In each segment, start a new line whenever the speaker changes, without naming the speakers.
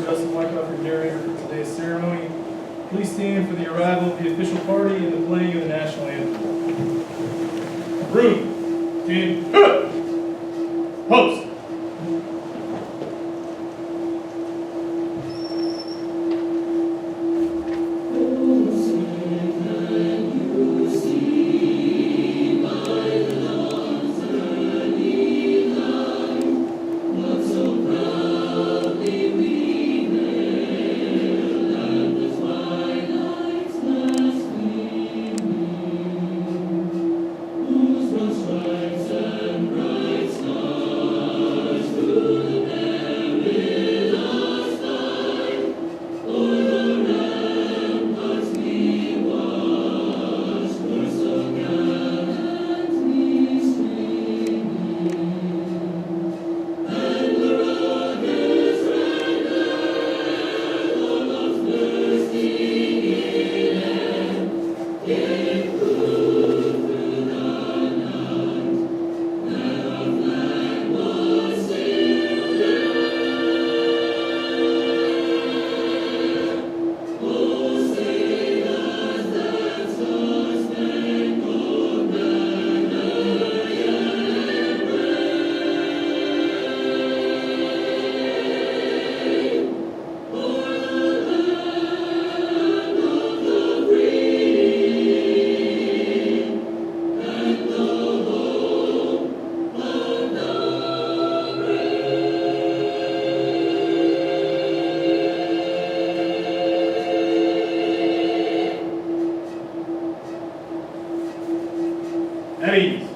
Justin Wyckoff, your narrator for today's ceremony. Please stand for the arrival of the official party and the playing of the national anthem. Room, team, post. At ease.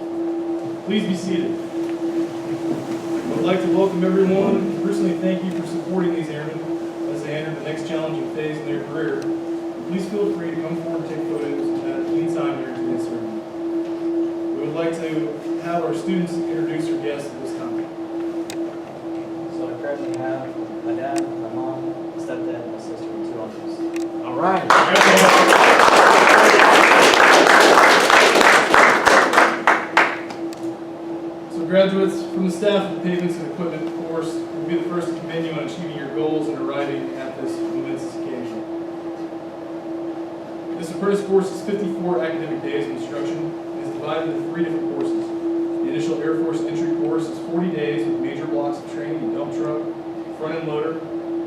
Please be seated. I would like to welcome everyone and personally thank you for supporting these airmen as they enter the next challenging phase in their career. Please feel free to come forward and take photos at any time during today's ceremony. We would like to have our students introduce their guests at this time.
So I currently have my dad, my mom, my stepdad, my sister, and 2 uncles.
All right. Graduates from the staff of the Pavements and Equipment course will be the first to commend you on achieving your goals and arriving at this momentous occasion. This apprentice course is 54 academic days of instruction and is divided into 3 different courses. The initial Air Force entry course is 40 days with major blocks of training in dump truck, front-end loader,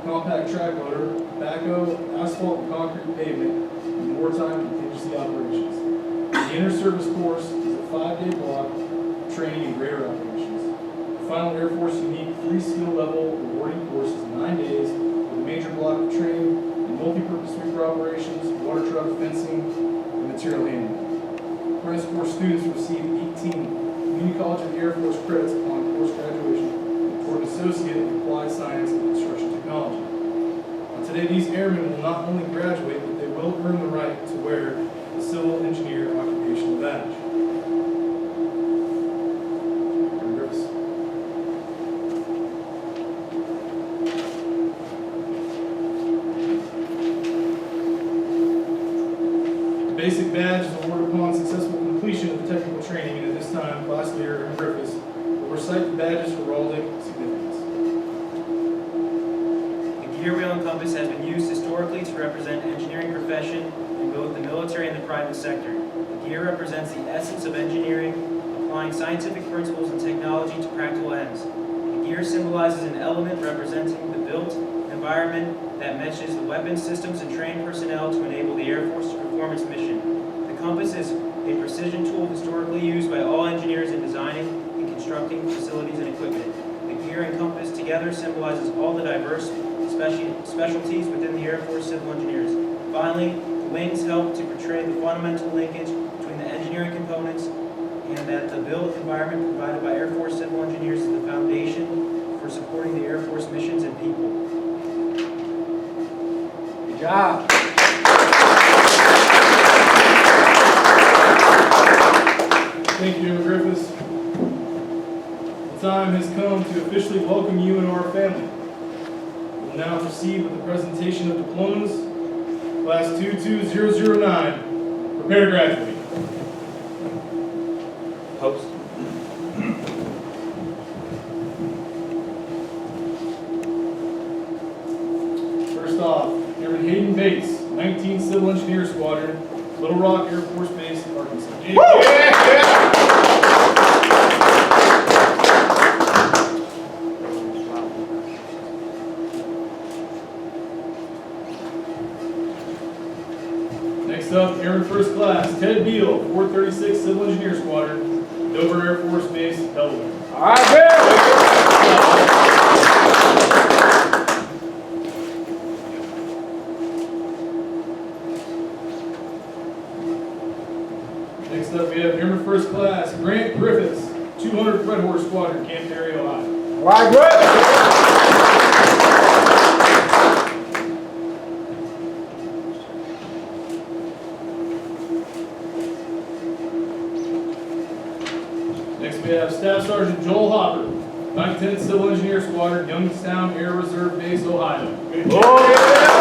compact track loader, backhoe, asphalt and concrete pavement, and wartime contingency operations. The inter-service course is a 5-day block training in grader operations. The final Air Force unique 3-skill level rewarding course is 9 days with a major block of training in multi-purpose sweeper operations, water truck, fencing, and material handling. Apprentice course students receive 18 Community College of the Air Force credits upon course graduation toward an associate in applied science and construction technology. Now, today these airmen will not only graduate, but they will earn the right to wear the civil engineer occupational badge. Basic badge is awarded upon successful completion of the technical training, and at this time, class leader Am Griffiths will recite the badges for heraldic significance.
The gear wheel and compass has been used historically to represent the engineering profession in both the military and the private sector. The gear represents the essence of engineering, applying scientific principles and technology to practical ends. The gear symbolizes an element representing the built environment that matches the weapons, systems, and trained personnel to enable the Air Force to perform its mission. The compass is a precision tool historically used by all engineers in designing and constructing facilities and equipment. The gear and compass together symbolizes all the diverse specialties within the Air Force Civil Engineers. Finally, the wings help to portray the fundamental linkage between the engineering components and that the built environment provided by Air Force Civil Engineers is the foundation for supporting the Air Force missions and people.
Good job.
Thank you, Am Griffiths. The time has come to officially welcome you into our family. We will now proceed with the presentation of diplomas. Class 22009, prepare to graduate.
Post.
First off, Airman Hayden Bates, 19 Civil Engineer Squadron, Little Rock Air Force Base, Arkansas. Next up, Airman First Class, Ted Beal, 436 Civil Engineer Squadron, Dover Air Force Base, Delaware.
All right, Bill.
Next up, we have Airman First Class, Grant Griffiths, 200 Red Horse Squadron, Camp Perry, Ohio.
All right, Griffith.
Next, we have Staff Sergeant Joel Hopper, 9th 10th Civil Engineer Squadron, Youngstown Air Reserve Base, Ohio.
Oh, yeah.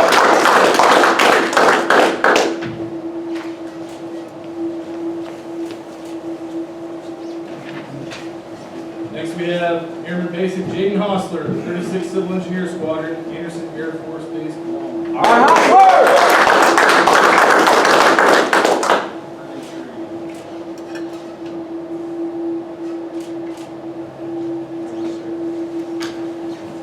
Next, we have Airman Basic Jaden Hostler, 36th Civil Engineer Squadron, Anderson Air Force Base, Guam.
All right, Hopper.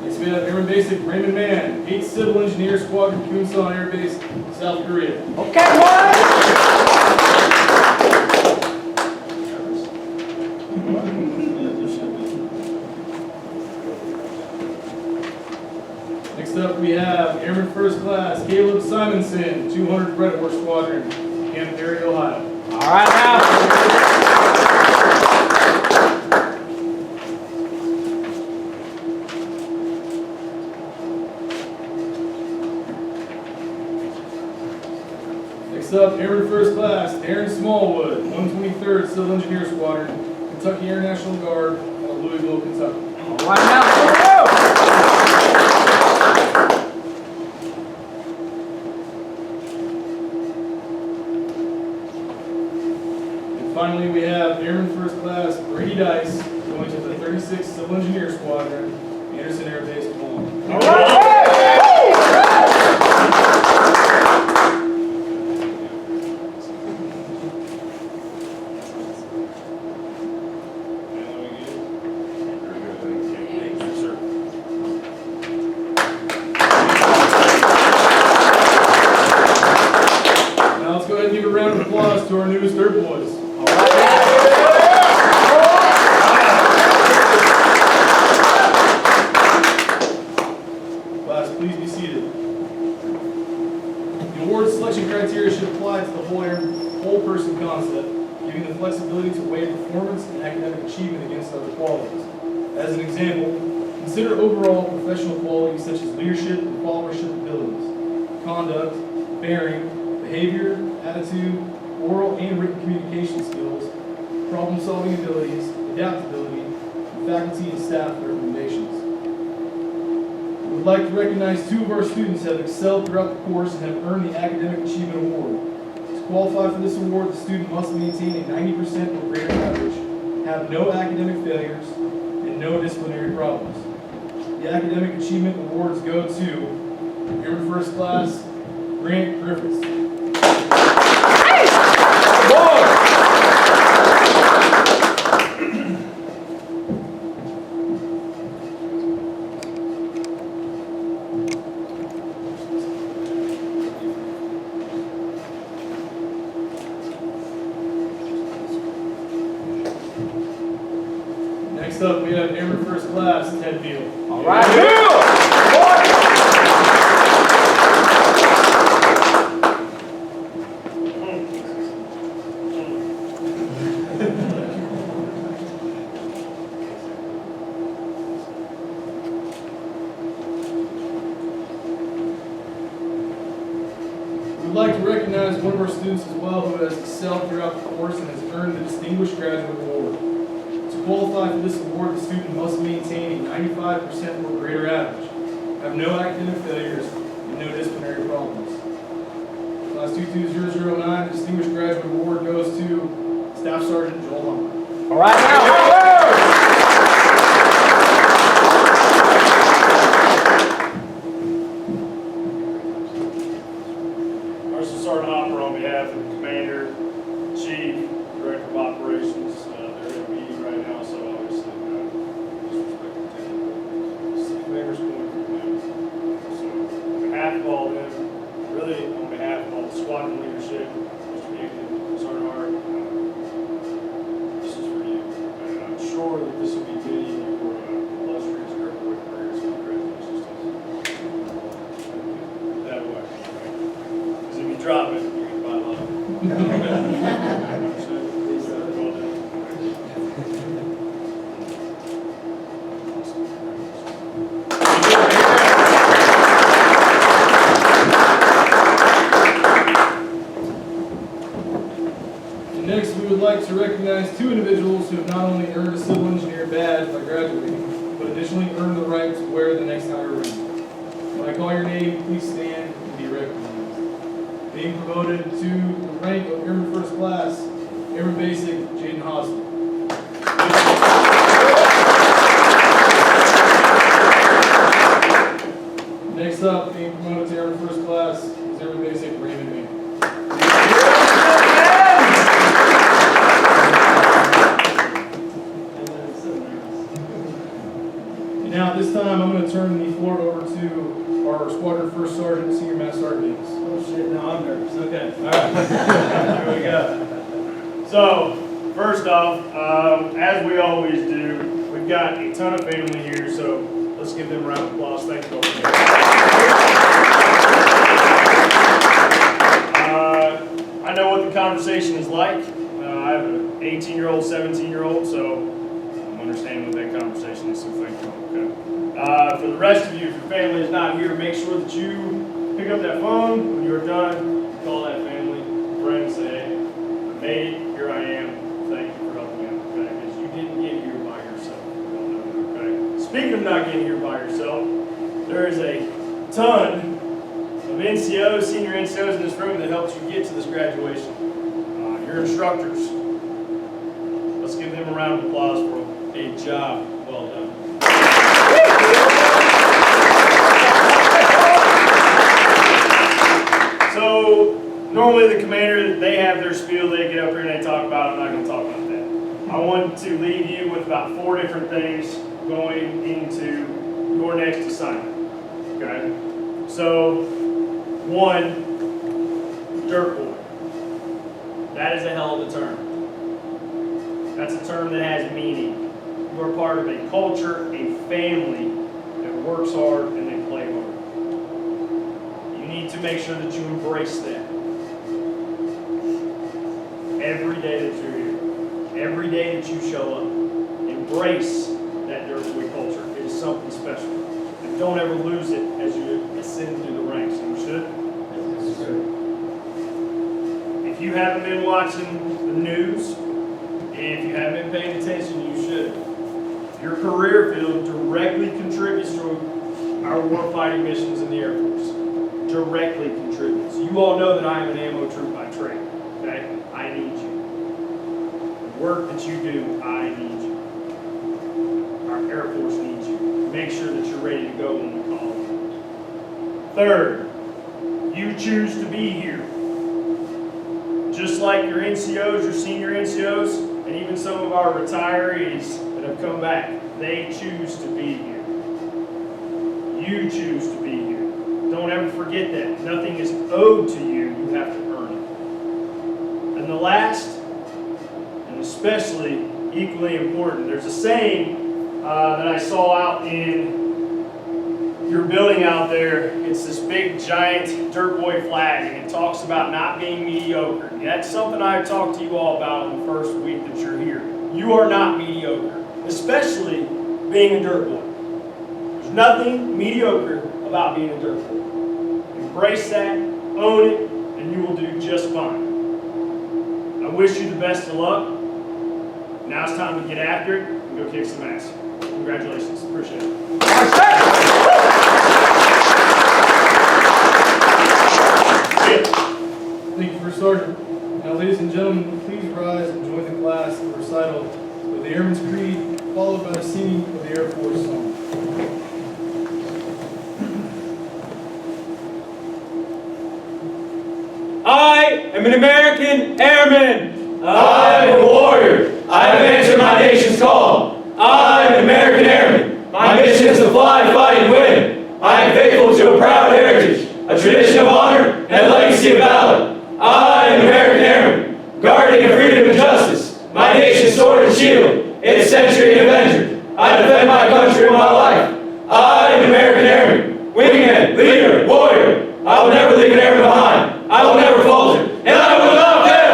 Next, we have Airman Basic Raymond Mann, 8th Civil Engineer Squadron, Kunsan Air Base, South Korea.
Okay, boys.
Next up, we have Airman First Class Caleb Simonson, 200 Red Horse Squadron, Camp Perry, Ohio.
All right, now.
Next up, Airman First Class Darren Smallwood, 123rd Civil Engineer Squadron, Kentucky Air National Guard, out of Louisville, Kentucky.
All right, now.
And finally, we have Airman First Class Brady Dice, going to the 36th Civil Engineer Squadron, Anderson Air Base, Guam.
All right.
Now let's go ahead and give a round of applause to our newest Dirtboyz. Class, please be seated. The award selection criteria should apply to the whole person concept, giving the flexibility to weigh performance and academic achievement against other qualities. As an example, consider overall professional qualities such as leadership and followership abilities, conduct, bearing, behavior, attitude, oral and written communication skills, problem-solving abilities, adaptability, and faculty and staff recommendations. We would like to recognize 2 of our students who have excelled throughout the course and have earned the Academic Achievement Award. To qualify for this award, the student must maintain a 90% or greater average, have no academic failures, and no disciplinary problems. The Academic Achievement Awards go to Airman First Class Grant Griffiths. Next up, we have Airman First Class Ted Beal.
All right, Bill.
We'd like to recognize one of our students as well who has excelled throughout the course and has earned the Distinguished Graduate Award. To qualify for this award, the student must maintain a 95% or greater average, have no academic failures, and no disciplinary problems. Class 22009 Distinguished Graduate Award goes to Staff Sergeant Joel Hummer.
All right, now.
And next, we would like to recognize two individuals who have not only earned a civil engineer badge by graduating, but additionally earned the right to wear the next higher rank. When I call your name, please stand and be recognized. Being promoted to the rank of Airman First Class, Airman Basic, Jaden Hosler. Next up, being promoted to Airman First Class is Airman Basic, Raymond May. And now at this time, I'm going to turn the floor over to our Squadron First Sergeant, Senior Master Sergeant Davis.
Oh shit, now I'm nervous. Okay, all right. Here we go. So, first off, as we always do, we've got a ton of family here, so let's give them a round of applause. Thank you all. I know what the conversation is like. I have an 18-year-old, 17-year-old, so I'm understanding what that conversation is, so thank you all. Okay. For the rest of you, if your family is not here, make sure that you pick up that phone when you're done, call that family, friend, and say, hey, I made it, here I am, thank you for helping out, okay? Because you didn't get here by yourself, we all know that, okay? Speaking of not getting here by yourself, there is a ton of NCOs, senior NCOs in this room that helped you get to this graduation. Your instructors. Let's give them a round of applause for a job well done. So, normally the commander, they have their spiel, they get up here and they talk about it. I'm not going to talk about that. I want to leave you with about 4 different things going into your next assignment. Okay? So, 1, dirt boy. That is a hell of a term. That's a term that has meaning. You are part of a culture, a family that works hard and they play hard. You need to make sure that you embrace that. Every day that you're here, every day that you show up, embrace that dirt boy culture. It is something special. And don't ever lose it as you ascend through the ranks. You should. If you haven't been watching the news, if you haven't been paying attention, you should. Your career field directly contributes to our warfighting missions in the Air Force. Directly contributes. You all know that I am an ammo troop by trade. Okay? I need you. The work that you do, I need you. Our Air Force needs you. Make sure that you're ready to go when we call you. Third, you choose to be here. Just like your NCOs, your senior NCOs, and even some of our retirees that have come back, they choose to be here. You choose to be here. Don't ever forget that. Nothing is owed to you. You have to earn it. And the last, and especially equally important, there's a saying that I saw out in your building out there. It's this big giant dirt boy flag, and it talks about not being mediocre. That's something I talked to you all about in the first week that you're here. You are not mediocre, especially being a dirt boy. There's nothing mediocre about being a dirt boy. Embrace that, own it, and you will do just fine. I wish you the best of luck. Now it's time to get after it and go kick some ass. Congratulations. Appreciate it.
Thank you, First Sergeant. Now, ladies and gentlemen, please rise and join the class in the recital with the Airman's Creed, followed by the singing of the Air Force song.
I am an American Airman.
I am a warrior. I have answered my nation's call. I am an American Airman. My mission is to fly, fight, and win. I am faithful to a proud heritage, a tradition of honor, and a legacy of valor. I am an American Airman, guarding freedom and justice, my nation's sword and shield, its century and avenger. I defend my country and my life. I am an American Airman, wingman, leader, warrior. I will never leave an airman behind. I will never falter, and I will not fail.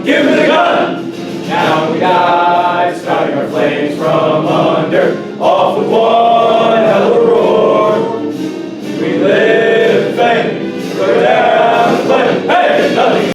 give me the gun. Now we die, spouting our flames from under. Off with one.